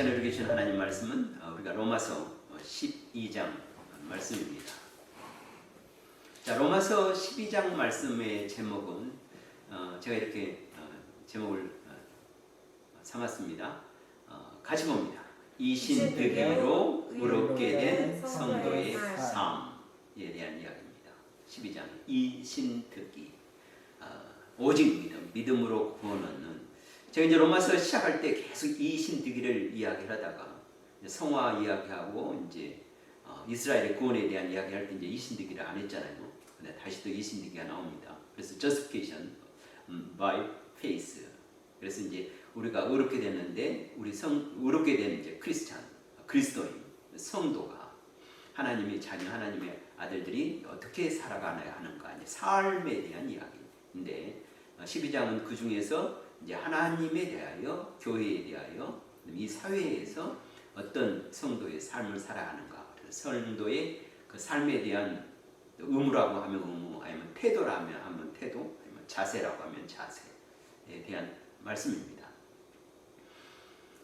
시간에 우리에게 주신 하나님 말씀은 우리가 로마서 12장 말씀입니다. 자, 로마서 12장 말씀의 제목은 제가 이렇게 제목을 삼았습니다. 같이 봅니다. 이신득이로 의롭게 된 성도의 삶에 대한 이야기입니다. 12장 이신득이 오직 믿음으로 구원 얻는. 제가 이제 로마서 시작할 때 계속 이신득이를 이야기하다가 성화 이야기하고 이제 이스라엘의 구원에 대한 이야기할 때 이제 이신득이를 안 했잖아요. 근데 다시 또 이신득이가 나옵니다. 그래서 justification by faith. 그래서 이제 우리가 의롭게 됐는데 의롭게 된 이제 그리스도인 성도가 하나님의 자녀, 하나님의 아들들이 어떻게 살아가야 하는가, 이제 삶에 대한 이야기인데 12장은 그 중에서 이제 하나님에 대하여, 교회에 대하여, 이 사회에서 어떤 성도의 삶을 살아가는가, 성도의 그 삶에 대한 의무라고 하면 의무, 아니면 태도라고 하면 태도, 아니면 자세라고 하면 자세에 대한 말씀입니다.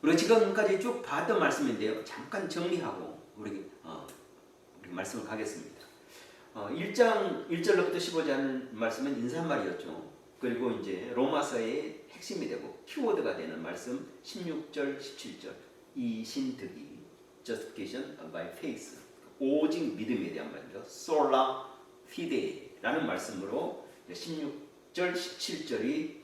우리가 지금까지 쭉 봤던 말씀인데요. 잠깐 정리하고 우리 말씀을 가겠습니다. 1장 1절로부터 15장 말씀은 인사말이었죠. 그리고 이제 로마서의 핵심이 되고 키워드가 되는 말씀 16절, 17절 이신득이 justification by faith, 오직 믿음에 대한 말이죠. sola fide라는 말씀으로 16절, 17절이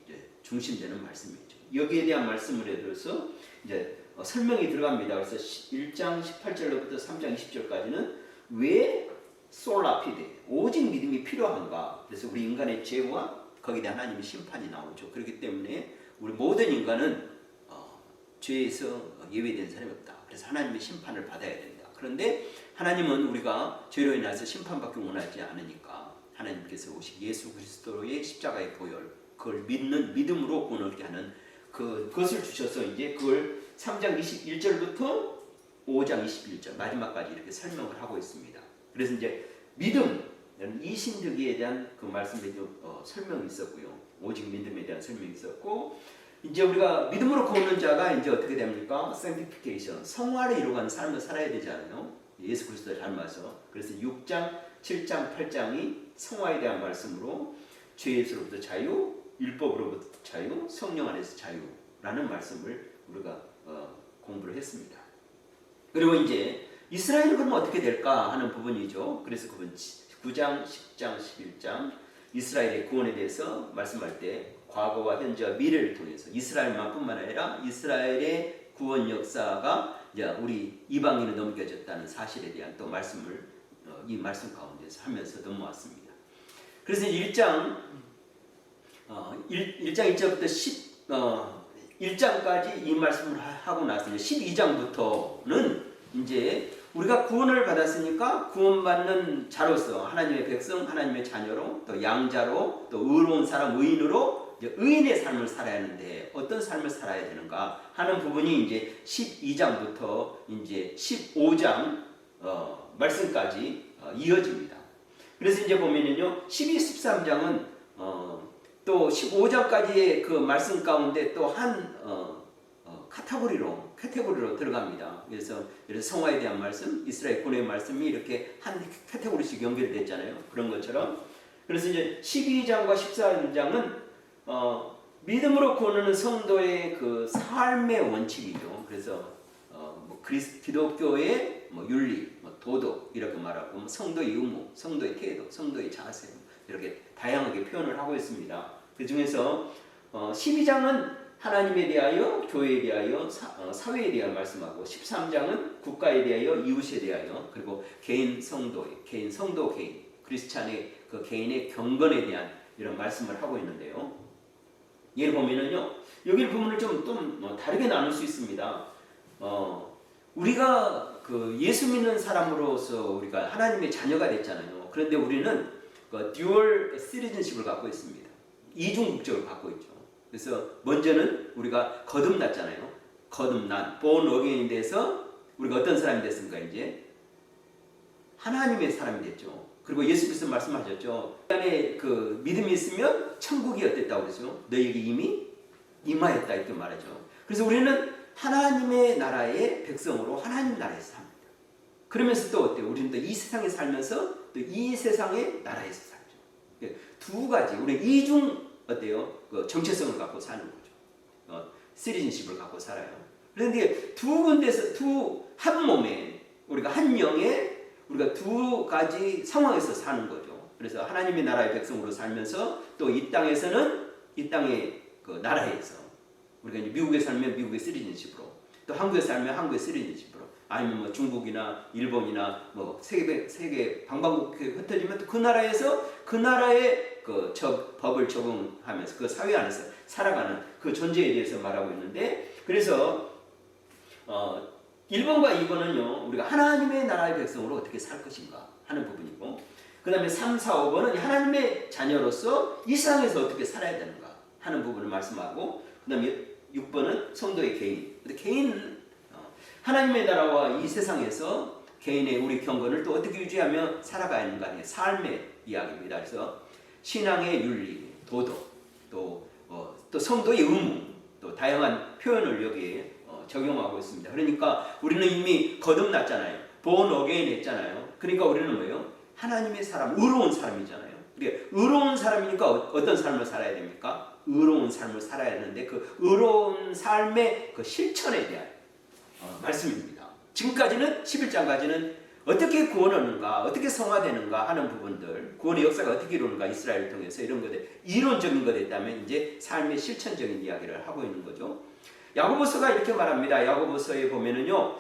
중심되는 말씀이죠. 여기에 대한 말씀을 해서 이제 설명이 들어갑니다. 그래서 1장 18절로부터 3장 20절까지는 왜 sola fide, 오직 믿음이 필요한가? 그래서 우리 인간의 죄와 거기에 대한 하나님의 심판이 나오죠. 그렇기 때문에 우리 모든 인간은 죄에서 예외된 사람이 없다. 그래서 하나님의 심판을 받아야 된다. 그런데 하나님은 우리가 죄로 인해서 심판받기 원하지 않으니까 하나님께서 오신 예수 그리스도의 십자가의 보혈, 그걸 믿는 믿음으로 구원 얻게 하는 그것을 주셔서 이제 그걸 3장 21절부터 5장 21절 마지막까지 이렇게 설명을 하고 있습니다. 그래서 이제 믿음, 이신득이에 대한 그 말씀에 설명이 있었고요. 오직 믿음에 대한 설명이 있었고, 이제 우리가 믿음으로 구원하는 자가 이제 어떻게 됩니까? sanctification, 성화를 이루어가는 삶을 살아야 되잖아요. 예수 그리스도를 닮아서. 그래서 6장, 7장, 8장이 성화에 대한 말씀으로 죄에서로부터 자유, 율법으로부터 자유, 성령 안에서 자유라는 말씀을 우리가 공부를 했습니다. 그리고 이제 이스라엘은 그러면 어떻게 될까 하는 부분이죠. 그래서 그분 9장, 10장, 11장 이스라엘의 구원에 대해서 말씀할 때 과거와 현재와 미래를 통해서 이스라엘만 뿐만 아니라 이스라엘의 구원 역사가 이제 우리 이방인에 넘겨졌다는 사실에 대한 또 말씀을 이 말씀 가운데서 하면서 넘어왔습니다. 그래서 1장 1절부터 1장까지 이 말씀을 하고 나서 12장부터는 이제 우리가 구원을 받았으니까 구원받는 자로서 하나님의 백성, 하나님의 자녀로, 또 양자로, 또 의로운 사람, 의인으로 이제 의인의 삶을 살아야 하는데 어떤 삶을 살아야 되는가 하는 부분이 이제 12장부터 이제 15장 말씀까지 이어집니다. 그래서 이제 보면은요, 12, 13장은 또 15장까지의 그 말씀 가운데 또 한 카테고리로 들어갑니다. 그래서 성화에 대한 말씀, 이스라엘 군의 말씀이 이렇게 한 카테고리씩 연결됐잖아요. 그런 것처럼. 그래서 이제 12장과 14장은 믿음으로 구원하는 성도의 그 삶의 원칙이죠. 그래서 기독교의 윤리, 도덕 이렇게 말하고 성도의 의무, 성도의 태도, 성도의 자세 이렇게 다양하게 표현을 하고 있습니다. 그 중에서 12장은 하나님에 대하여, 교회에 대하여, 사회에 대한 말씀하고 13장은 국가에 대하여, 이웃에 대하여, 그리고 개인 성도 개인, 크리스찬의 그 개인의 경건에 대한 이런 말씀을 하고 있는데요. 예를 보면은요, 여기 부분을 좀 다르게 나눌 수 있습니다. 우리가 그 예수 믿는 사람으로서 우리가 하나님의 자녀가 됐잖아요. 그런데 우리는 그 듀얼 시티즌십을 갖고 있습니다. 이중 국적을 갖고 있죠. 그래서 먼저는 우리가 거듭났잖아요. 거듭난 born again에 대해서 우리가 어떤 사람이 됐습니까? 이제 하나님의 사람이 됐죠. 그리고 예수 그리스도 말씀하셨죠. 안에 그 믿음이 있으면 천국이 어땠다고 그랬죠. 너에게 이미 임하였다 이렇게 말하죠. 그래서 우리는 하나님의 나라의 백성으로 하나님 나라에서 삽니다. 그러면서 또 어때요? 우리는 또 이 세상에 살면서 또 이 세상의 나라에서 살죠. 두 가지, 우리 이중 어때요? 그 정체성을 갖고 사는 거죠. 시리즌십을 갖고 살아요. 그런데 두 군데서 한 몸에 우리가 한 영에 우리가 두 가지 상황에서 사는 거죠. 그래서 하나님의 나라의 백성으로 살면서 또 이 땅에서는 이 땅의 그 나라에서 우리가 이제 미국에 살면 미국의 시리즌십으로, 또 한국에 살면 한국의 시리즌십으로, 아니면 뭐 중국이나 일본이나 뭐 세계 방방곡곡에 흩어지면 또 그 나라에서 그 나라의 그 법을 적용하면서 그 사회 안에서 살아가는 그 존재에 대해서 말하고 있는데, 그래서 일본과 2번은요 우리가 하나님의 나라의 백성으로 어떻게 살 것인가 하는 부분이고, 그 다음에 3, 4, 5번은 하나님의 자녀로서 이 세상에서 어떻게 살아야 되는가 하는 부분을 말씀하고, 그 다음에 6번은 성도의 개인. 근데 개인은 하나님의 나라와 이 세상에서 개인의 우리 경건을 또 어떻게 유지하며 살아가야 하는가의 삶의 이야기입니다. 그래서 신앙의 윤리, 도덕, 또 성도의 의무, 또 다양한 표현을 여기에 적용하고 있습니다. 그러니까 우리는 이미 거듭났잖아요. born again 했잖아요. 그러니까 우리는 뭐예요? 하나님의 사람, 의로운 사람이잖아요. 의로운 사람이니까 어떤 삶을 살아야 됩니까? 의로운 삶을 살아야 하는데 그 의로운 삶의 그 실천에 대한 말씀입니다. 지금까지는 11장까지는 어떻게 구원하는가, 어떻게 성화되는가 하는 부분들, 구원의 역사가 어떻게 이루는가 이스라엘을 통해서 이런 것들 이론적인 것에 있다면 이제 삶의 실천적인 이야기를 하고 있는 거죠. 야고보서가 이렇게 말합니다. 야고보서에 보면은요,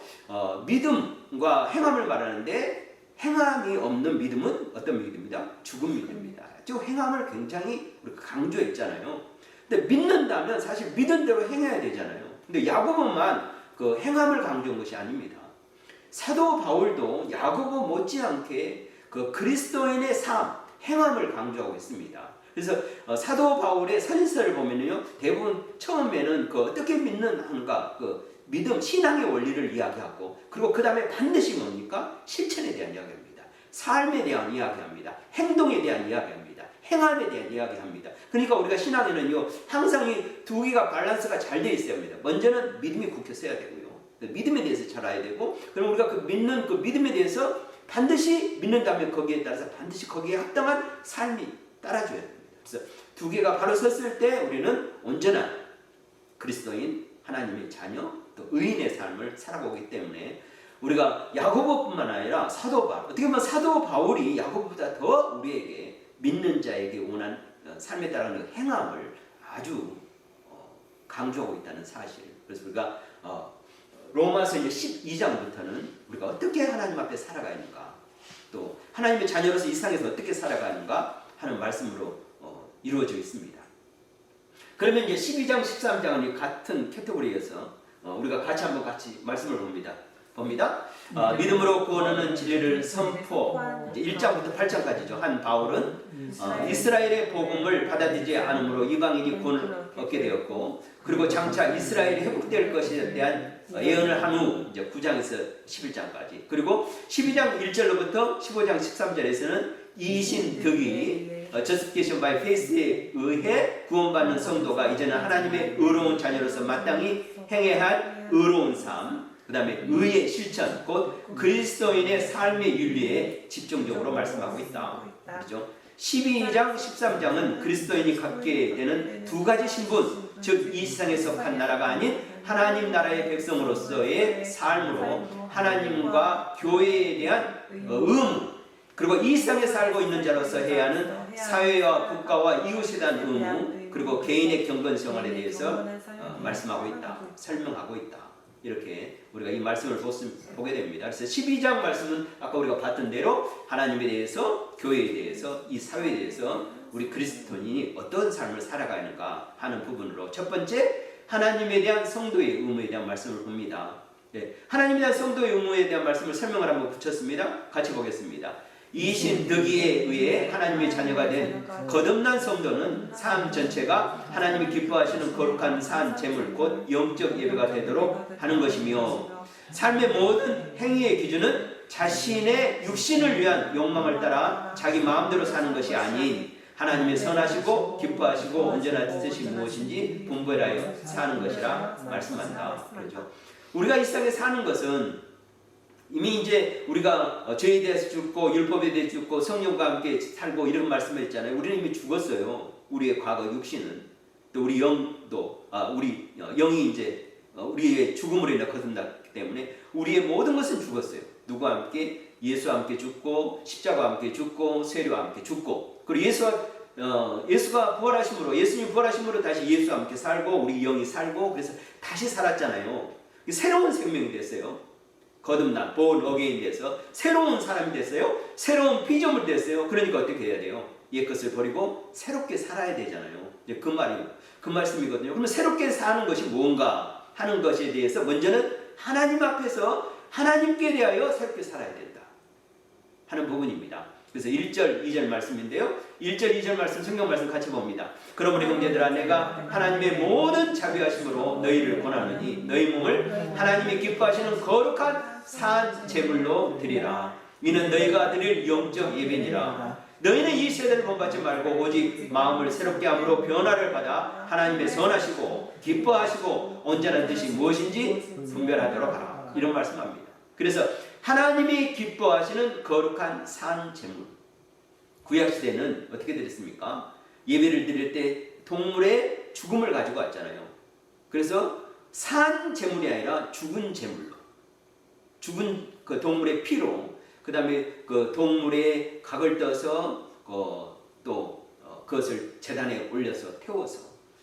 믿음과 행함을 말하는데 행함이 없는 믿음은 어떤 믿음입니다? 죽은 믿음입니다. 즉 행함을 굉장히 우리가 강조했잖아요. 근데 믿는다면 사실 믿은 대로 행해야 되잖아요. 근데 야고보만 그 행함을 강조한 것이 아닙니다. 사도 바울도 야고보 못지않게 그 그리스도인의 삶, 행함을 강조하고 있습니다. 그래서 사도 바울의 서신서를 보면요, 대부분 처음에는 그 어떻게 믿는가, 그 믿음, 신앙의 원리를 이야기하고, 그리고 그 다음에 반드시 뭡니까? 실천에 대한 이야기합니다. 삶에 대한 이야기합니다. 행동에 대한 이야기합니다. 행함에 대한 이야기합니다. 그러니까 우리가 신앙에는요, 항상 이 두 개가 밸런스가 잘 되어 있어야 합니다. 먼저는 믿음이 굳혀서야 되고요. 믿음에 대해서 잘 알아야 되고, 그럼 우리가 그 믿는 그 믿음에 대해서 반드시 믿는다면 거기에 따라서 반드시 거기에 합당한 삶이 따라줘야 됩니다. 그래서 두 개가 바로 섰을 때 우리는 온전한 그리스도인, 하나님의 자녀, 또 의인의 삶을 살아보기 때문에 우리가 야고보뿐만 아니라 사도 바울, 어떻게 보면 사도 바울이 야고보보다 더 우리에게 믿는 자에게 원한 삶에 따르는 행함을 아주 강조하고 있다는 사실. 그래서 우리가 로마서 12장부터는 우리가 어떻게 하나님 앞에 살아가는가, 또 하나님의 자녀로서 이 세상에서 어떻게 살아가는가 하는 말씀으로 이루어져 있습니다. 그러면 이제 12장, 13장은 같은 캐테고리에서 우리가 같이 말씀을 봅니다. 믿음으로 구원하는 진리를 선포. 이제 1장부터 8장까지죠. 한 바울은 이스라엘의 복음을 받아들이지 않으므로 이방인이 구원을 얻게 되었고, 그리고 장차 이스라엘이 회복될 것에 대한 예언을 한 후 이제 9장에서 11장까지, 그리고 12장 1절로부터 15장 13절에서는 이신 득이 justification by faith에 의해 구원받는 성도가 이제는 하나님의 의로운 자녀로서 마땅히 행해야 할 의로운 삶, 그 다음에 의의 실천, 곧 그리스도인의 삶의 윤리에 집중적으로 말씀하고 있다. 그렇죠? 12장, 13장은 그리스도인이 갖게 되는 두 가지 신분, 즉 이 세상에 속한 나라가 아닌 하나님 나라의 백성으로서의 삶으로 하나님과 교회에 대한 의무, 그리고 이 세상에 살고 있는 자로서 해야 하는 사회와 국가와 이웃에 대한 의무, 그리고 개인의 경건 생활에 대해서 말씀하고 있다, 설명하고 있다. 이렇게 우리가 이 말씀을 보게 됩니다. 그래서 12장 말씀은 아까 우리가 봤던 대로 하나님에 대해서, 교회에 대해서, 이 사회에 대해서 우리 그리스도인이 어떤 삶을 살아가는가 하는 부분으로 첫 번째 하나님에 대한 성도의 의무에 대한 말씀을 봅니다. 네, 하나님에 대한 성도의 의무에 대한 말씀을 설명을 한번 붙였습니다. 같이 보겠습니다. 이신 득이에 의해 하나님의 자녀가 된 거듭난 성도는 삶 전체가 하나님이 기뻐하시는 거룩한 산 제물 곧 영적 예배가 되도록 하는 것이며, 삶의 모든 행위의 기준은 자신의 육신을 위한 욕망을 따라 자기 마음대로 사는 것이 아닌 하나님의 선하시고 기뻐하시고 언제나 뜻이 무엇인지 분별하여 사는 것이라 말씀한다. 그렇죠. 우리가 이 세상에 사는 것은 이미 이제 우리가 죄에 대해서 죽고 율법에 대해서 죽고 성령과 함께 살고 이런 말씀을 했잖아요. 우리는 이미 죽었어요. 우리의 과거 육신은. 또 우리 영도 우리 영이 이제 우리의 죽음으로 인해 거듭났기 때문에 우리의 모든 것은 죽었어요. 누구와 함께? 예수와 함께 죽고 십자가와 함께 죽고 세례와 함께 죽고 그리고 예수가 부활하심으로 예수님 부활하심으로 다시 예수와 함께 살고 우리 영이 살고 그래서 다시 살았잖아요. 새로운 생명이 됐어요. 거듭난 born again 돼서 새로운 사람이 됐어요. 새로운 피조물이 됐어요. 그러니까 어떻게 해야 돼요? 옛 것을 버리고 새롭게 살아야 되잖아요. 이제 그 말씀이거든요. 그러면 새롭게 사는 것이 뭔가 하는 것에 대해서 먼저는 하나님 앞에서 하나님께 대하여 새롭게 살아야 된다 하는 부분입니다. 그래서 1절, 2절 말씀인데요. 1절, 2절 말씀, 성경 말씀 같이 봅니다. 그러므로 형제들아 내가 하나님의 모든 자비하심으로 너희를 권하노니 너희 몸을 하나님이 기뻐하시는 거룩한 산 제물로 드리라. 이는 너희가 드릴 영적 예배니라. 너희는 이 세대를 본받지 말고 오직 마음을 새롭게 함으로 변화를 받아 하나님의 선하시고 기뻐하시고 온전한 뜻이 무엇인지 분별하도록 하라. 이런 말씀합니다. 그래서 하나님이 기뻐하시는 거룩한 산 제물. 구약시대는 어떻게 드렸습니까? 예배를 드릴 때 동물의 죽음을 가지고 왔잖아요. 그래서 산 제물이 아니라 죽은 제물로, 죽은 그 동물의 피로, 그 다음에 그 동물의 각을 떠서 그것을 제단에 올려서 태워서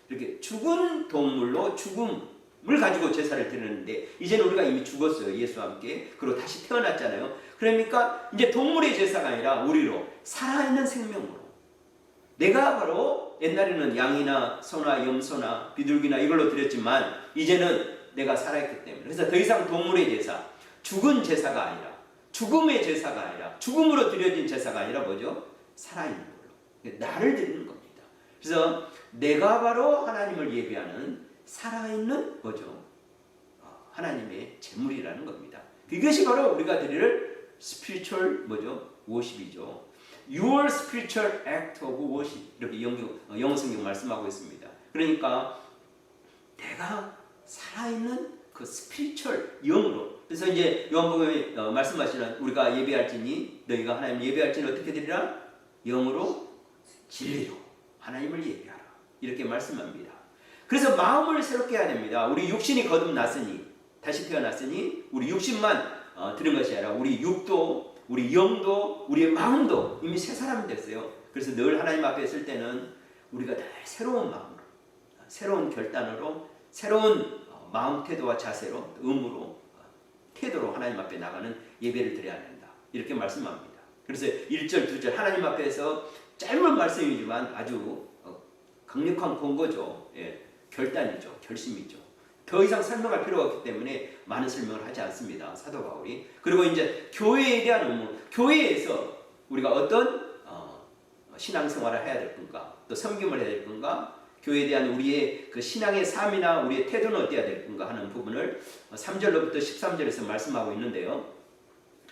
이렇게 죽은 동물로 죽음을 가지고 제사를 드리는데 이제는 우리가 이미 죽었어요. 예수와 함께. 그리고 다시 태어났잖아요. 그러니까 이제 동물의 제사가 아니라 우리로 살아있는 생명으로. 내가 바로 옛날에는 양이나 소나 염소나 비둘기나 이걸로 드렸지만 이제는 내가 살아있기 때문에. 그래서 더 이상 동물의 제사, 죽은 제사가 아니라 죽음의 제사가 아니라 죽음으로 드려진 제사가 아니라 뭐죠? 살아있는 걸로. 나를 드리는 겁니다. 그래서 내가 바로 하나님을 예배하는 살아있는 뭐죠? 하나님의 제물이라는 겁니다. 이것이 바로 우리가 드릴 spiritual 뭐죠? worship이죠. Your spiritual act of worship 이렇게 영어 성경 말씀하고 있습니다. 그러니까 내가 살아있는 그 spiritual 영으로. 그래서 이제 요한복음에 말씀하시는 우리가 예배할지니 너희가 하나님 예배할지니 어떻게 드리라? 영으로 진리로 하나님을 예배하라. 이렇게 말씀합니다. 그래서 마음을 새롭게 해야 됩니다. 우리 육신이 거듭났으니 다시 태어났으니 우리 육신만 들은 것이 아니라 우리 육도 우리 영도 우리의 마음도 이미 새 사람이 됐어요. 그래서 늘 하나님 앞에 있을 때는 우리가 늘 새로운 마음으로 새로운 결단으로 새로운 마음 태도와 자세로 의무로 태도로 하나님 앞에 나가는 예배를 드려야 된다. 이렇게 말씀합니다. 그래서 1절 2절 하나님 앞에서 짧은 말씀이지만 아주 강력한 권고죠. 예, 결단이죠. 결심이죠. 더 이상 설명할 필요가 없기 때문에 많은 설명을 하지 않습니다. 사도 바울이. 그리고 이제 교회에 대한 의무. 교회에서 우리가 어떤 신앙생활을 해야 될 건가, 또 섬김을 해야 될 건가, 교회에 대한 우리의 그 신앙의 삶이나 우리의 태도는 어때야 될 건가 하는 부분을 3절로부터 13절에서 말씀하고 있는데요.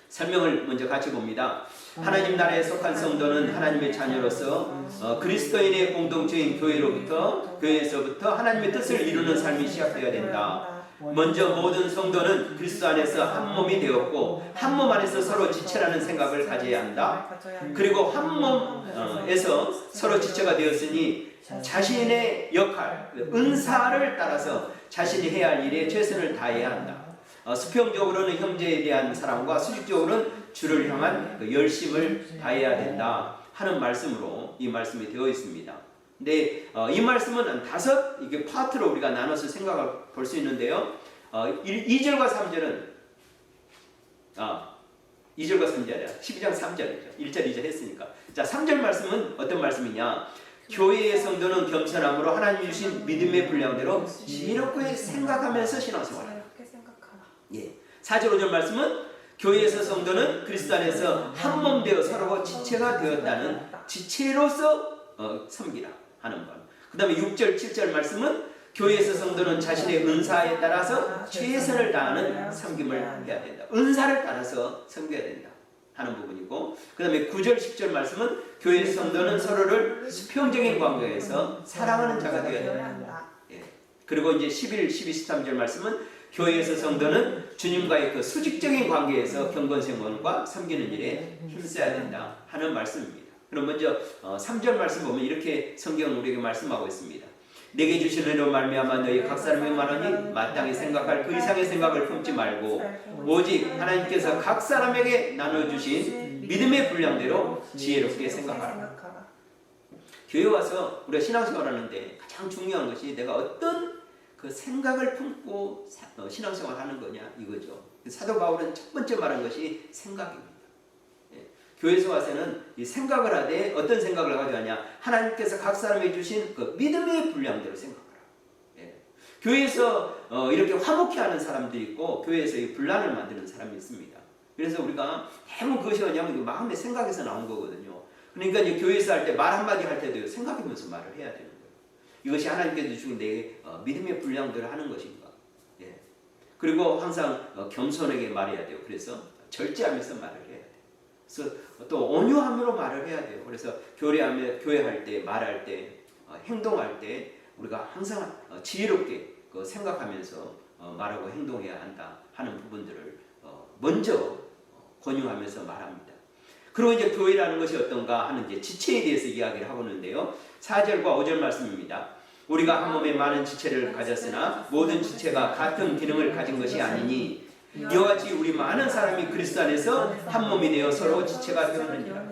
설명을 먼저 같이 봅니다. 하나님 나라에 속한 성도는 하나님의 자녀로서 그리스도인의 공동체인 교회에서부터 하나님의 뜻을 이루는 삶이 시작되어야 된다. 먼저 모든 성도는 그리스도 안에서 한 몸이 되었고 한 몸 안에서 서로 지체라는 생각을 가져야 한다. 그리고 한 몸에서 서로 지체가 되었으니 자신의 역할, 은사를 따라서 자신이 해야 할 일에 최선을 다해야 한다. 수평적으로는 형제에 대한 사랑과 수직적으로는 주를 향한 그 열심을 다해야 된다 하는 말씀으로 이 말씀이 되어 있습니다. 근데 이 말씀은 5 이게 파트로 우리가 나눠서 생각을 볼 수 있는데요. 2절과 3절은 2절과 3절이 아니라 12장 3절이죠. 1절 2절 했으니까. 자, 3절 말씀은 어떤 말씀이냐? 교회의 성도는 겸손함으로 하나님 주신 믿음의 분량대로 지혜롭게 생각하면서 신앙생활을. 예. 4절 5절 말씀은 교회에서 성도는 그리스도 안에서 한 몸 되어 서로 지체가 되었다는 지체로서 섬기라 하는 것. 그 다음에 6절 7절 말씀은 교회에서 성도는 자신의 은사에 따라서 최선을 다하는 섬김을 해야 된다. 은사를 따라서 섬겨야 된다 하는 부분이고, 그 다음에 9절 10절 말씀은 교회 성도는 서로를 수평적인 관계에서 사랑하는 자가 되어야 된다. 예. 그리고 이제 11, 12, 13절 말씀은 교회에서 성도는 주님과의 그 수직적인 관계에서 경건생활과 섬기는 일에 힘써야 된다 하는 말씀입니다. 그럼 먼저 3절 말씀 보면 이렇게 성경은 우리에게 말씀하고 있습니다. 내게 주신 은혜로 말미암아 너희 각 사람의 만원이 마땅히 생각할 그 이상의 생각을 품지 말고 오직 하나님께서 각 사람에게 나눠주신 믿음의 분량대로 지혜롭게 생각하라. 교회 와서 우리가 신앙생활하는데 가장 중요한 것이 내가 어떤 그 생각을 품고 신앙생활하는 거냐 이거죠. 사도 바울은 첫 번째 말한 것이 생각입니다. 교회에서 와서는 이 생각을 하되 어떤 생각을 가져가냐, 하나님께서 각 사람에게 주신 그 믿음의 분량대로 생각하라. 예. 교회에서 이렇게 화목해하는 사람들이 있고 교회에서 이 분란을 만드는 사람이 있습니다. 그래서 우리가 대부분 그것이 뭐냐면 마음의 생각에서 나온 거거든요. 그러니까 이제 교회에서 할 때 말 한마디 할 때도 생각하면서 말을 해야 되는 거예요. 이것이 하나님께서 주신 내 믿음의 분량대로 하는 것인가. 예. 그리고 항상 겸손하게 말해야 돼요. 그래서 절제하면서 말을 해야 돼요. 그래서 또 온유함으로 말을 해야 돼요. 그래서 교회할 때, 말할 때, 행동할 때 우리가 항상 지혜롭게 생각하면서 말하고 행동해야 한다 하는 부분들을 먼저 권유하면서 말합니다. 그리고 이제 교회라는 것이 어떤가 하는 이제 지체에 대해서 이야기를 하고 있는데요. 4절과 5절 말씀입니다. 우리가 한 몸에 많은 지체를 가졌으나 모든 지체가 같은 기능을 가진 것이 아니니 이와 같이 우리 많은 사람이 그리스도 안에서 한 몸이 되어 서로 지체가 되었느니라.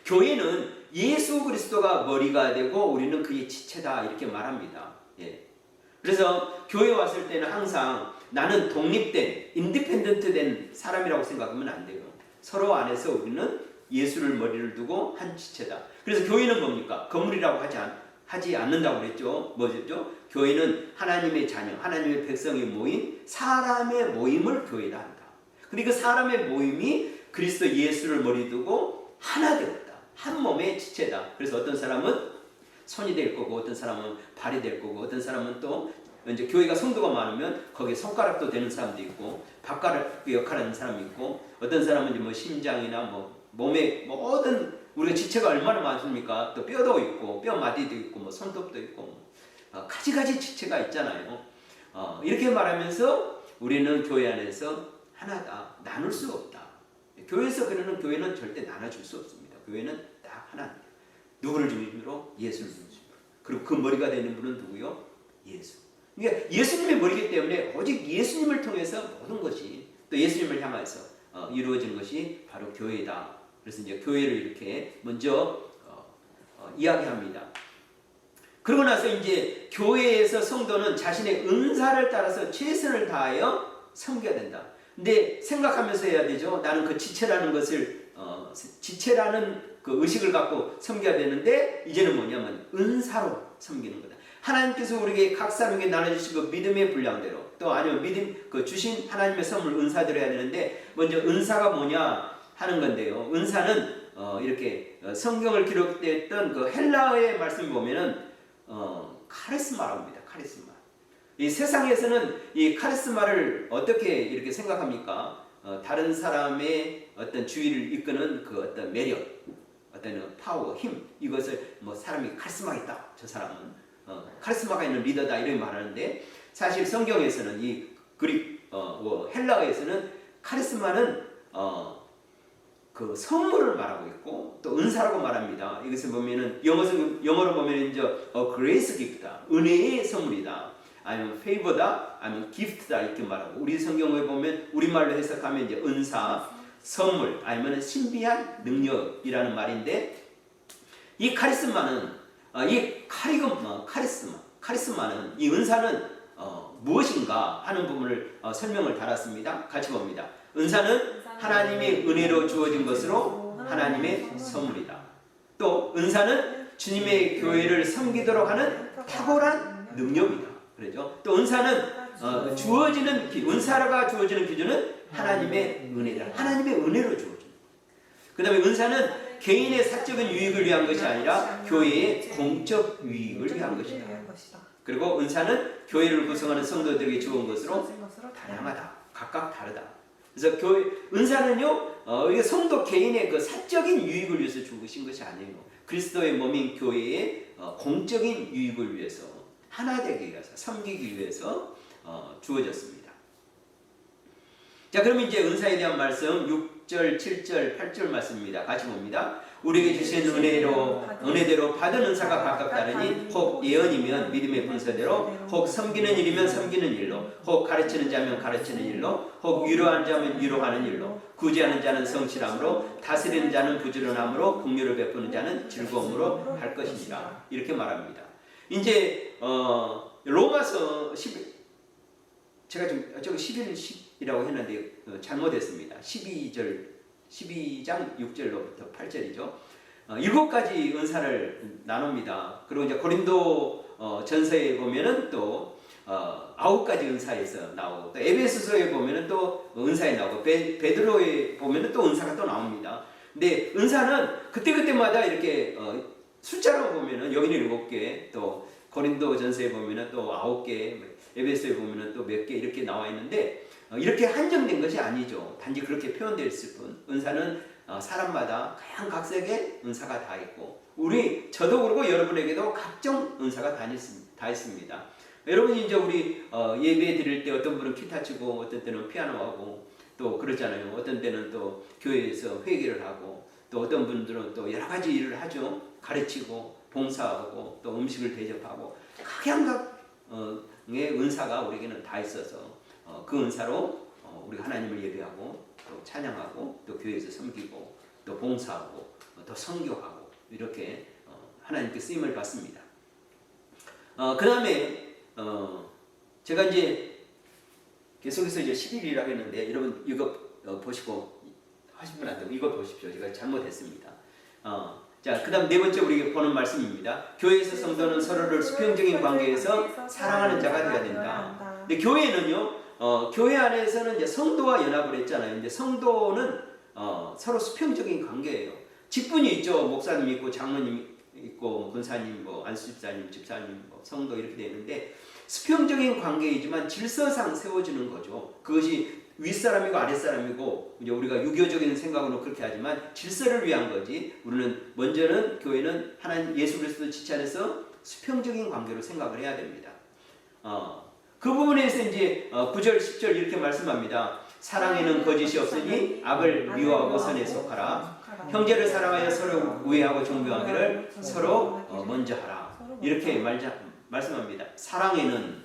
교회는 예수 그리스도가 머리가 되고 우리는 그의 지체다 이렇게 말합니다. 예. 그래서 교회 왔을 때는 항상 나는 독립된 인디펜던트 된 사람이라고 생각하면 안 돼요. 서로 안에서 우리는 예수를 머리를 두고 한 지체다. 그래서 교회는 뭡니까? 건물이라고 하지 않는다고 그랬죠. 뭐였죠? 교회는 하나님의 자녀, 하나님의 백성이 모인 사람의 모임을 교회라 한다. 그리고 그 사람의 모임이 그리스도 예수를 머리 두고 하나 되었다. 한 몸의 지체다. 그래서 어떤 사람은 손이 될 거고, 어떤 사람은 발이 될 거고, 어떤 사람은 또 이제 교회가 성도가 많으면 거기에 손가락도 되는 사람도 있고, 발가락 역할하는 사람이 있고, 어떤 사람은 이제 뭐 심장이나 뭐 몸에 모든 우리가 지체가 얼마나 많습니까? 또 뼈도 있고, 뼈 마디도 있고, 뭐 손톱도 있고, 가지가지 지체가 있잖아요. 이렇게 말하면서 우리는 교회 안에서 하나다. 나눌 수 없다. 교회에서 그러는 교회는 절대 나눠줄 수 없습니다. 교회는 딱 하나입니다. 누구를 중심으로? 예수를 중심으로. 그리고 그 머리가 되는 분은 누구요? 예수. 그러니까 예수님의 머리이기 때문에 오직 예수님을 통해서 모든 것이 또 예수님을 향해서 이루어지는 것이 바로 교회다. 그래서 이제 교회를 이렇게 먼저 이야기합니다. 그러고 나서 이제 교회에서 성도는 자신의 은사를 따라서 최선을 다하여 섬겨야 된다. 근데 생각하면서 해야 되죠. 나는 그 지체라는 것을 지체라는 그 의식을 갖고 섬겨야 되는데 이제는 뭐냐면 은사로 섬기는 거다. 하나님께서 우리에게 각 사람에게 나눠주신 그 믿음의 분량대로 또 아니면 믿음 그 주신 하나님의 선물 은사대로 해야 되는데 먼저 은사가 뭐냐 하는 건데요. 은사는 이렇게 성경을 기록됐던 그 헬라어의 말씀을 보면은 카리스마라고 합니다. 카리스마. 이 세상에서는 이 카리스마를 어떻게 이렇게 생각합니까? 다른 사람의 어떤 주의를 이끄는 그 어떤 매력, 어떤 파워, 힘 이것을 뭐 사람이 카리스마가 있다. 저 사람은 카리스마가 있는 리더다 이렇게 말하는데 사실 성경에서는 이 그릭 헬라어에서는 카리스마는 그 선물을 말하고 있고 또 은사라고 말합니다. 이것을 보면은 영어로 보면 이제 grace gift다. 은혜의 선물이다. 아니면 favor다. 아니면 gift다 이렇게 말하고 우리 성경을 보면 우리말로 해석하면 이제 은사, 선물 아니면 신비한 능력이라는 말인데 이 카리스마는 카리스마는 이 은사는 무엇인가 하는 부분을 설명을 달았습니다. 같이 봅니다. 은사는 하나님의 은혜로 주어진 것으로 하나님의 선물이다. 또 은사는 주님의 교회를 섬기도록 하는 탁월한 능력이다. 그렇죠? 또 은사는 은사가 주어지는 기준은 하나님의 은혜다. 하나님의 은혜로 주어집니다. 그 다음에 은사는 개인의 사적인 유익을 위한 것이 아니라 교회의 공적 유익을 위한 것이다. 그리고 은사는 교회를 구성하는 성도들에게 주은 것으로 다양하다. 각각 다르다. 그래서 은사는요 이게 성도 개인의 그 사적인 유익을 위해서 죽으신 것이 아니에요. 그리스도의 몸인 교회의 공적인 유익을 위해서 하나 되기 위해서 섬기기 위해서 주어졌습니다. 자, 그럼 이제 은사에 대한 말씀 6절, 7절, 8절 말씀입니다. 같이 봅니다. 우리에게 주신 은혜대로 받은 은사가 가깝다느니 혹 예언이면 믿음의 분서대로 혹 섬기는 일이면 섬기는 일로 혹 가르치는 자면 가르치는 일로 혹 위로하는 자면 위로하는 일로 구제하는 자는 성실함으로 다스리는 자는 부지런함으로 긍휼을 베푸는 자는 즐거움으로 할 것이니라. 이렇게 말합니다. 이제 로마서 10 제가 좀 저기 11이라고 했는데 잘못했습니다. 12장 6절로부터 8절이죠. 7가지 은사를 나눕니다. 그리고 이제 고린도 전서에 보면은 또 9가지 은사에서 나오고 또 에베소서에 보면은 또 은사에 나오고 베드로에 보면은 또 은사가 또 나옵니다. 근데 은사는 그때그때마다 이렇게 숫자로 보면은 여기는 7개, 또 고린도 전서에 보면은 또 9개, 에베소에 보면은 또 몇 개 이렇게 나와 있는데 이렇게 한정된 것이 아니죠. 단지 그렇게 표현되어 있을 뿐. 은사는 사람마다 각양각색의 은사가 다 있고 저도 그렇고 여러분에게도 각종 은사가 다 있습니다. 여러분이 이제 우리 예배 드릴 때 어떤 분은 기타 치고 어떤 때는 피아노 하고 또 그러잖아요. 어떤 때는 또 교회에서 회개를 하고 또 어떤 분들은 또 여러 가지 일을 하죠. 가르치고 봉사하고 또 음식을 대접하고 각양각의 은사가 우리에게는 다 있어서 그 은사로 우리가 하나님을 예배하고 또 찬양하고 또 교회에서 섬기고 또 봉사하고 또 선교하고 이렇게 하나님께 쓰임을 받습니다. 그 다음에 제가 이제 계속해서 이제 11이라고 했는데 여러분 이거 보시고 하신 분 안 되고 이거 보십시오. 제가 잘못했습니다. 자, 그 다음 네 번째 우리가 보는 말씀입니다. 교회에서 성도는 서로를 수평적인 관계에서 사랑하는 자가 되어야 된다. 근데 교회는요, 교회 안에서는 이제 성도와 연합을 했잖아요. 이제 성도는 서로 수평적인 관계예요. 직분이 있죠. 목사님 있고 장로님 있고 권사님, 뭐 안수집사님, 집사님, 뭐 성도 이렇게 되는데 수평적인 관계이지만 질서상 세워지는 거죠. 그것이 윗사람이고 아랫사람이고 이제 우리가 유교적인 생각으로 그렇게 하지만 질서를 위한 거지. 우리는 먼저는 교회는 하나님 예수 그리스도 지체 안에서 수평적인 관계로 생각을 해야 됩니다. 그 부분에서 이제 9절 10절 이렇게 말씀합니다. 사랑에는 거짓이 없으니 악을 미워하고 선에 속하라. 형제를 사랑하여 서로 우애하고 존경하기를 서로 먼저 하라. 이렇게 말씀합니다. 사랑에는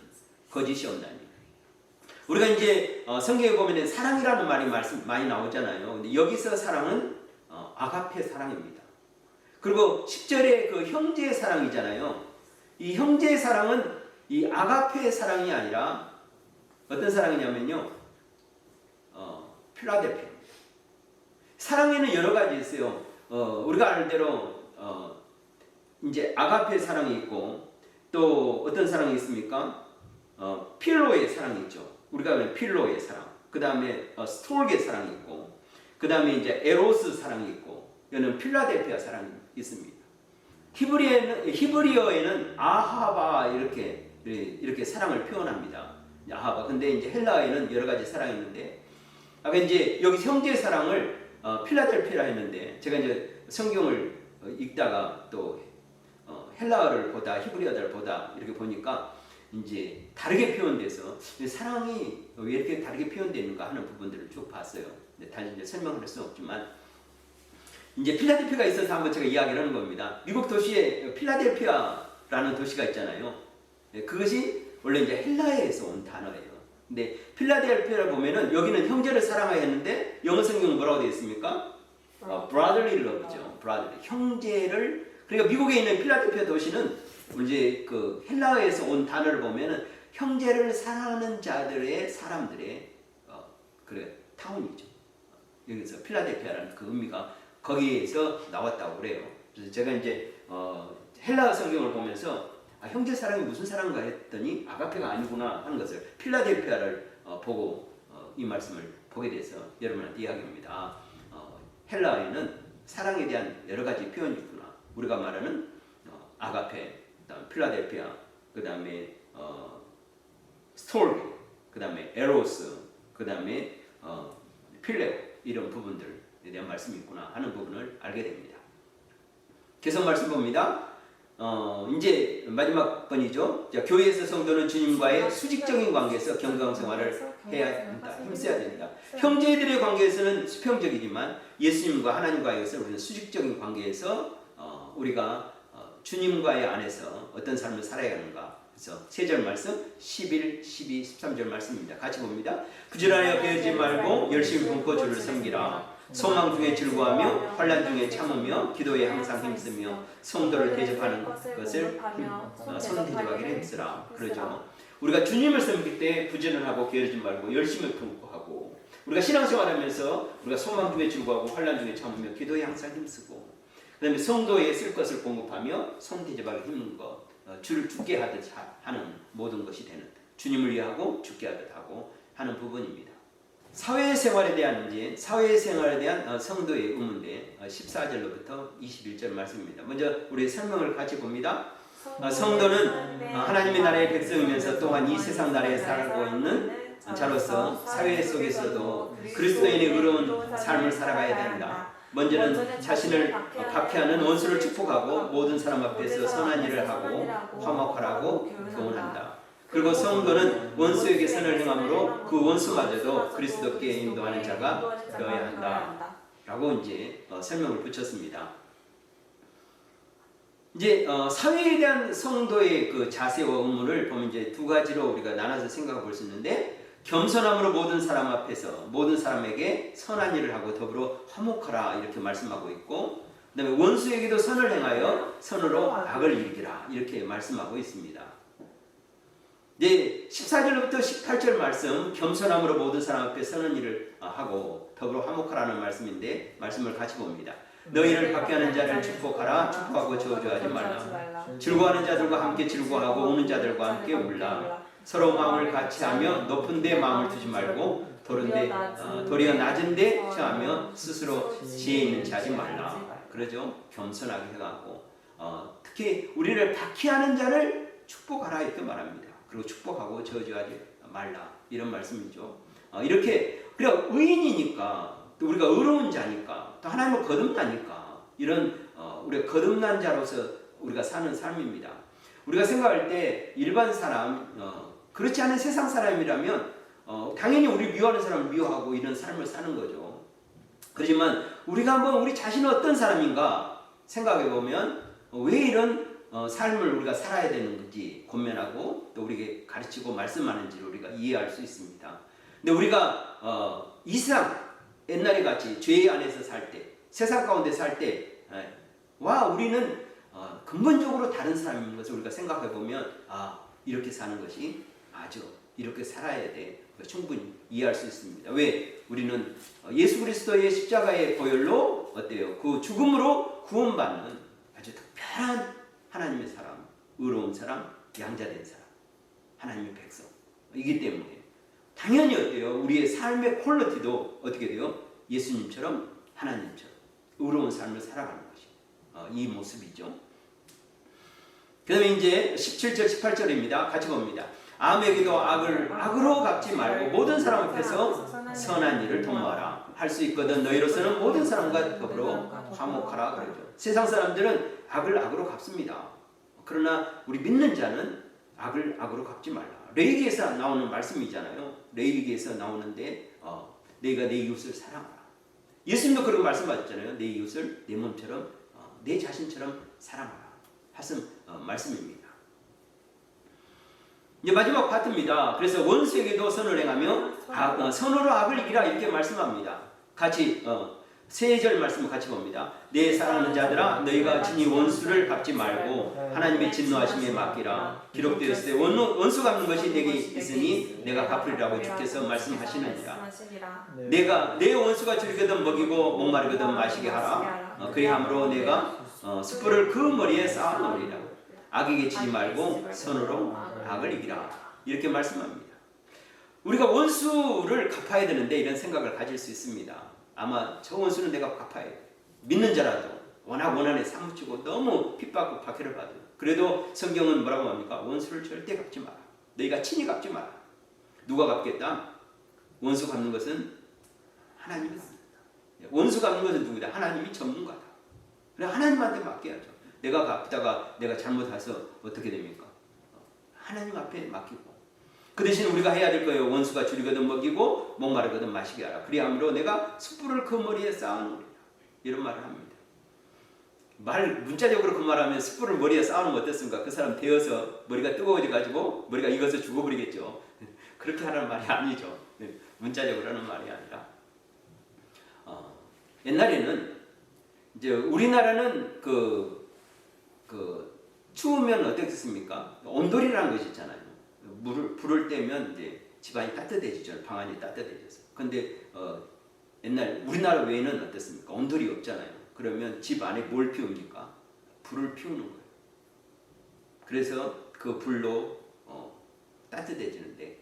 거짓이 없나니. 우리가 이제 성경에 보면 사랑이라는 말이 많이 나오잖아요. 근데 여기서 사랑은 아가페 사랑입니다. 그리고 10절에 그 형제의 사랑이잖아요. 이 형제의 사랑은 이 아가페의 사랑이 아니라 어떤 사랑이냐면요. 필라델피아입니다. 사랑에는 여러 가지 있어요. 우리가 아는 대로 이제 아가페 사랑이 있고 또 어떤 사랑이 있습니까? 필로의 사랑이 있죠. 우리가 아는 필로의 사랑. 그 다음에 스톨게의 사랑이 있고 그 다음에 이제 에로스 사랑이 있고 이거는 필라델피아 사랑이 있습니다. 히브리어에는 아하바 이렇게 사랑을 표현합니다. 아하바. 근데 이제 헬라어에는 여러 가지 사랑이 있는데 아까 이제 여기 형제 사랑을 필라델피아라 했는데 제가 이제 성경을 읽다가 또 헬라어를 보다 히브리어를 보다 이렇게 보니까 이제 다르게 표현돼서 사랑이 왜 이렇게 다르게 표현되는가 하는 부분들을 쭉 봤어요. 단지 이제 설명을 할 수는 없지만 이제 필라델피아가 있어서 한번 제가 이야기를 하는 겁니다. 미국 도시에 필라델피아라는 도시가 있잖아요. 그것이 원래 이제 헬라어에서 온 단어예요. 근데 필라델피아를 보면은 여기는 형제를 사랑하여 했는데 영어 성경은 뭐라고 되어 있습니까? brotherly love죠. brotherly. 형제를. 그러니까 미국에 있는 필라델피아 도시는 이제 그 헬라어에서 온 단어를 보면은 형제를 사랑하는 사람들의 그래 타운이죠. 여기서 필라델피아라는 그 의미가 거기에서 나왔다고 그래요. 그래서 제가 이제 헬라어 성경을 보면서 형제 사랑이 무슨 사랑인가 했더니 아가페가 아니구나 하는 것을 필라델피아를 보고 이 말씀을 보게 돼서 여러분한테 이야기합니다. 헬라어에는 사랑에 대한 여러 가지 표현이 있구나. 우리가 말하는 아가페, 그다음 필라델피아, 그다음에 스톨게, 그다음에 에로스, 그다음에 필레오 이런 부분들 대한 말씀이 있구나 하는 부분을 알게 됩니다. 계속 말씀 봅니다. 이제 마지막 번이죠. 자, 교회에서 성도는 주님과의 수직적인 관계에서 경건 생활을 해야 한다. 힘써야 된다. 형제들의 관계에서는 수평적이지만 예수님과 하나님과의 것은 우리는 수직적인 관계에서 우리가 주님과의 안에서 어떤 삶을 살아야 하는가. 그래서 3절 말씀 11, 12, 13절 말씀입니다. 같이 봅니다. 부지런하여 게으르지 말고 열심히 품고 주를 섬기라. 소망 중에 즐거워하며 환난 중에 참으며 기도에 항상 힘쓰며 성도를 대접하는 것을 손 대접하기를 힘쓰라. 그러죠. 우리가 주님을 섬길 때 부지런하고 게으르지 말고 열심히 품고 하고, 우리가 신앙생활하면서 우리가 소망 중에 즐거워하고 환난 중에 참으며 기도에 항상 힘쓰고, 그 다음에 성도에 쓸 것을 공급하며 손 대접하기 힘든 것, 주를 죽게 하듯 하는 모든 것이 되는, 주님을 위하고 죽게 하듯 하고 하는 부분입니다. 사회생활에 대한 성도의 의문대 14절로부터 21절 말씀입니다. 먼저 우리 설명을 같이 봅니다. 성도는 하나님의 나라의 백성이면서 또한 이 세상 나라에 살고 있는 자로서 사회 속에서도 그리스도인의 의로운 삶을 살아가야 된다. 먼저는 자신을 박해하는 원수를 축복하고 모든 사람 앞에서 선한 일을 하고 화목하라고 교훈한다. 그리고 성도는 원수에게 선을 행함으로 그 원수마저도 그리스도께 인도하는 자가 되어야 한다. 라고 이제 설명을 붙였습니다. 이제 사회에 대한 성도의 그 자세와 의무를 보면 이제 두 가지로 우리가 나눠서 생각해 볼 수 있는데, 겸손함으로 모든 사람 앞에서 모든 사람에게 선한 일을 하고 더불어 화목하라 이렇게 말씀하고 있고, 그 다음에 원수에게도 선을 행하여 선으로 악을 이기라 이렇게 말씀하고 있습니다. 이제 14절부터 18절 말씀, 겸손함으로 모든 사람 앞에 선한 일을 하고 더불어 화목하라는 말씀인데, 말씀을 같이 봅니다. 너희를 박해하는 자를 축복하라. 축복하고 저주하지 말라. 즐거워하는 자들과 함께 즐거워하고 우는 자들과 함께 울라. 서로 마음을 같이 하며 높은 데 마음을 두지 말고 도리어 낮은 데 처하며 스스로 지혜 있는 자 하지 말라. 그러죠. 겸손하게 해가고 특히 우리를 박해하는 자를 축복하라 이렇게 말합니다. 그리고 축복하고 저주하지 말라 이런 말씀이죠. 이렇게 우리가 의인이니까, 또 우리가 의로운 자니까, 또 하나님을 거듭나니까 이런 우리가 거듭난 자로서 우리가 사는 삶입니다. 우리가 생각할 때 일반 사람, 그렇지 않은 세상 사람이라면 당연히 우리 미워하는 사람을 미워하고 이런 삶을 사는 거죠. 그렇지만 우리가 한번 우리 자신은 어떤 사람인가 생각해 보면 왜 이런 삶을 우리가 살아야 되는 건지 고민하고 또 우리에게 가르치고 말씀하는지를 우리가 이해할 수 있습니다. 근데 우리가 이 세상 옛날에 같이 죄 안에서 살 때, 세상 가운데 살 때, 우리는 근본적으로 다른 사람인 것을 우리가 생각해 보면 이렇게 사는 것이 맞아, 이렇게 살아야 돼, 충분히 이해할 수 있습니다. 왜? 우리는 예수 그리스도의 십자가의 보혈로 어때요? 그 죽음으로 구원받는 아주 특별한 하나님의 사람, 의로운 사람, 양자된 사람, 하나님의 백성이기 때문에 당연히 어때요? 우리의 삶의 퀄리티도 어떻게 돼요? 예수님처럼 하나님처럼 의로운 삶을 살아가는 것이 이 모습이죠. 그 다음에 이제 17절 18절입니다. 같이 봅니다. 아무에게도 악으로 갚지 말고 모든 사람 앞에서 선한 일을 도모하라. 할 수 있거든 너희로서는 모든 사람과 더불어 화목하라 그러죠. 세상 사람들은 악을 악으로 갚습니다. 그러나 우리 믿는 자는 악을 악으로 갚지 말라. 레위기에서 나오는 말씀이잖아요. 레위기에서 나오는데 내가 내 이웃을 사랑하라. 예수님도 그런 말씀하셨잖아요. 내 이웃을 내 몸처럼 내 자신처럼 사랑하라 하신 말씀입니다. 이제 마지막 파트입니다. 그래서 원수에게도 선을 행하며 선으로 악을 이기라 이렇게 말씀합니다. 같이 3절 말씀을 같이 봅니다. 내 사랑하는 자들아 너희가 친히 원수를 갚지 말고 하나님의 진노하심에 맡기라. 기록되었을 때 원수 갚는 것이 내게 있으니 내가 갚으리라고 주께서 말씀하시느니라. 내가 내 원수가 줄이거든 먹이고 목마르거든 마시게 하라. 그리함으로 내가 숯불을 그 머리에 쌓아 놓으리라. 악에게 치지 말고 선으로 악을 이기라. 이렇게 말씀합니다. 우리가 원수를 갚아야 되는데 이런 생각을 가질 수 있습니다. 아마 저 원수는 내가 갚아야 돼. 믿는 자라도 워낙 원한에 사무치고 너무 핍박과 박해를 받아요. 그래도 성경은 뭐라고 합니까? 원수를 절대 갚지 마라. 너희가 친히 갚지 마라. 누가 갚겠다? 원수 갚는 것은 하나님이 갚는다. 원수가 없는 것은 누구다? 하나님이 전문가다. 그래 하나님한테 맡겨야죠. 내가 갚다가 내가 잘못해서 어떻게 됩니까? 하나님 앞에 맡기고. 그 대신 우리가 해야 될 거예요. 원수가 줄이거든 먹이고 목마르거든 마시게 하라. 그리함으로 내가 숯불을 그 머리에 쌓아놓으리라. 이런 말을 합니다. 문자적으로 그 말하면 숯불을 머리에 쌓아놓으면 어떻습니까? 그 사람 데워서 머리가 뜨거워져가지고 머리가 익어서 죽어버리겠죠. 그렇게 하라는 말이 아니죠. 문자적으로 하는 말이 아니라 옛날에는 이제 우리나라는 추우면 어떻겠습니까? 온돌이라는 것이 있잖아요. 불을 떼면 이제 집안이 따뜻해지죠. 방안이 따뜻해져서. 근데 옛날 우리나라 외에는 어떻습니까? 온돌이 없잖아요. 그러면 집 안에 뭘 피웁니까? 불을 피우는 거예요. 그래서 그 불로 따뜻해지는데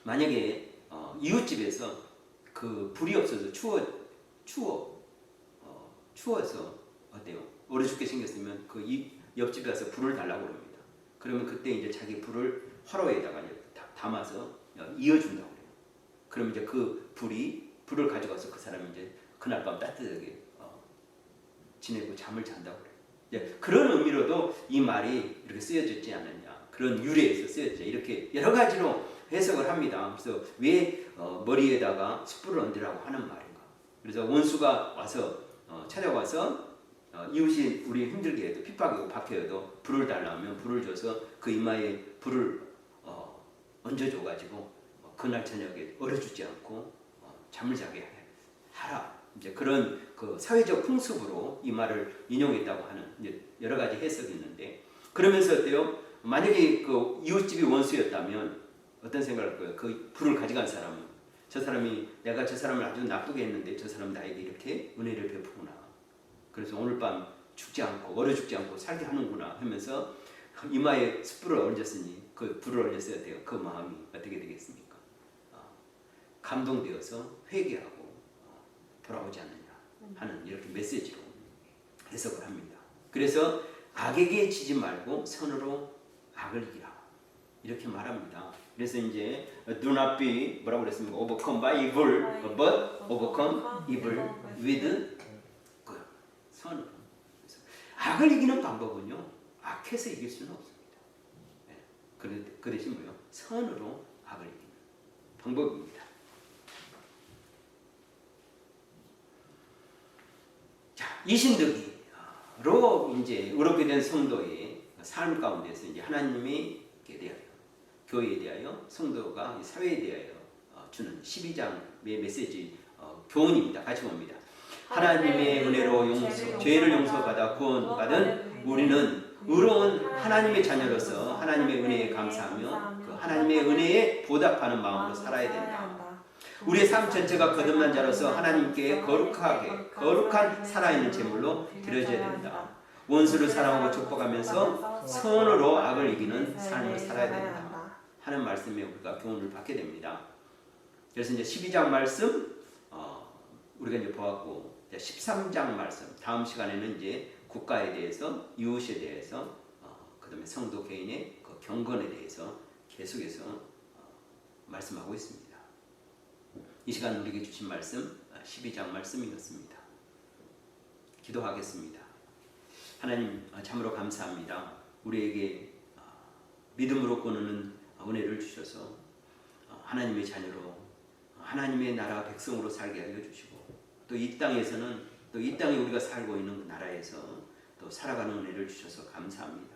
만약에 이웃집에서 그 불이 없어서 추워서 어때요? 얼어 죽게 생겼으면 그 옆집에 가서 불을 달라고 그럽니다. 그러면 그때 이제 자기 불을 화로에다가 이제 담아서 이어준다고 그래요. 그러면 이제 그 불을 가져가서 그 사람이 이제 그날 밤 따뜻하게 지내고 잠을 잔다고 그래요. 이제 그런 의미로도 이 말이 이렇게 쓰여졌지 않느냐. 그런 유래에서 쓰여졌죠. 이렇게 여러 가지로 해석을 합니다. 그래서 왜 머리에다가 숯불을 얹으라고 하는 말인가. 그래서 원수가 와서 찾아와서 이웃이 우리 힘들게 해도 핍박이고 박해해도 불을 달라면 불을 줘서 그 이마에 불을 얹어줘가지고 그날 저녁에 얼어 죽지 않고 잠을 자게 하라. 이제 그런 그 사회적 풍습으로 이 말을 인용했다고 하는 이제 여러 가지 해석이 있는데 그러면서 어때요? 만약에 그 이웃집이 원수였다면 어떤 생각을 할 거예요? 그 불을 가져간 사람은 저 사람이 내가 저 사람을 아주 나쁘게 했는데 저 사람 나에게 이렇게 은혜를 베푸구나. 그래서 오늘 밤 죽지 않고 얼어 죽지 않고 살게 하는구나 하면서 이마에 숯불을 얹었으니 그 불을 얹었어야 돼요. 그 마음이 어떻게 되겠습니까? 감동되어서 회개하고 돌아오지 않느냐 하는 이렇게 메시지로 해석을 합니다. 그래서 악에게 지지 말고 선으로 악을 이기라 이렇게 말합니다. 그래서 이제 do not be 뭐라고 그랬습니까? overcome by evil, but overcome evil with good. 선으로. 악을 이기는 방법은요, 악해서 이길 수는 없습니다. 네. 그 대신 뭐요? 선으로 악을 이기는 방법입니다. 자, 이신득이로 이제 의롭게 된 성도의 삶 가운데서 이제 하나님이 대하여, 교회에 대하여, 성도가 사회에 대하여 주는 12장의 메시지 교훈입니다. 같이 봅니다. 하나님의 은혜로 죄를 용서받아 구원받은 우리는 의로운 하나님의 자녀로서 하나님의 은혜에 감사하며 그 하나님의 은혜에 보답하는 마음으로 살아야 된다. 우리의 삶 전체가 거듭난 자로서 하나님께 거룩한 살아있는 제물로 드려져야 된다. 원수를 사랑하고 축복하면서 선으로 악을 이기는 삶을 살아야 된다 하는 말씀에 우리가 교훈을 받게 됩니다. 그래서 이제 12장 말씀 우리가 이제 보았고 13장 말씀 다음 시간에는 이제 국가에 대해서 이웃에 대해서 그다음에 성도 개인의 그 경건에 대해서 계속해서 말씀하고 있습니다. 이 시간 우리에게 주신 말씀 12장 말씀이었습니다. 기도하겠습니다. 하나님 참으로 감사합니다. 우리에게 믿음으로 끊는 은혜를 주셔서 하나님의 자녀로 하나님의 나라 백성으로 살게 하여 주시고 또 이 땅에서는 또 이 땅에 우리가 살고 있는 나라에서 또 살아가는 은혜를 주셔서 감사합니다.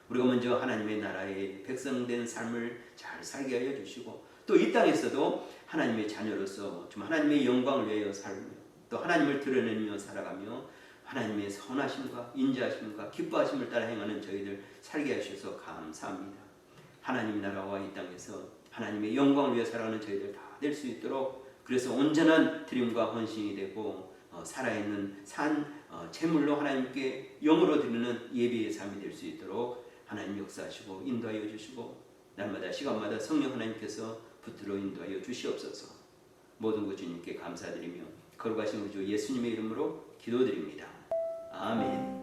우리가 먼저 하나님의 나라의 백성된 삶을 잘 살게 하여 주시고 또 이 땅에서도 하나님의 자녀로서 좀 하나님의 영광을 위하여 살며 또 하나님을 드러내며 살아가며 하나님의 선하심과 인자하심과 기뻐하심을 따라 행하는 저희들 살게 하셔서 감사합니다. 하나님 나라와 이 땅에서 하나님의 영광을 위해 살아가는 저희들 다 될 수 있도록 그래서 온전한 드림과 헌신이 되고 살아있는 제물로 하나님께 영으로 드리는 예배의 삶이 될 수 있도록 하나님 역사하시고 인도하여 주시고 날마다 시간마다 성령 하나님께서 붙들어 인도하여 주시옵소서. 모든 것 주님께 감사드리며 거룩하신 우리 주 예수님의 이름으로 기도드립니다. 아멘.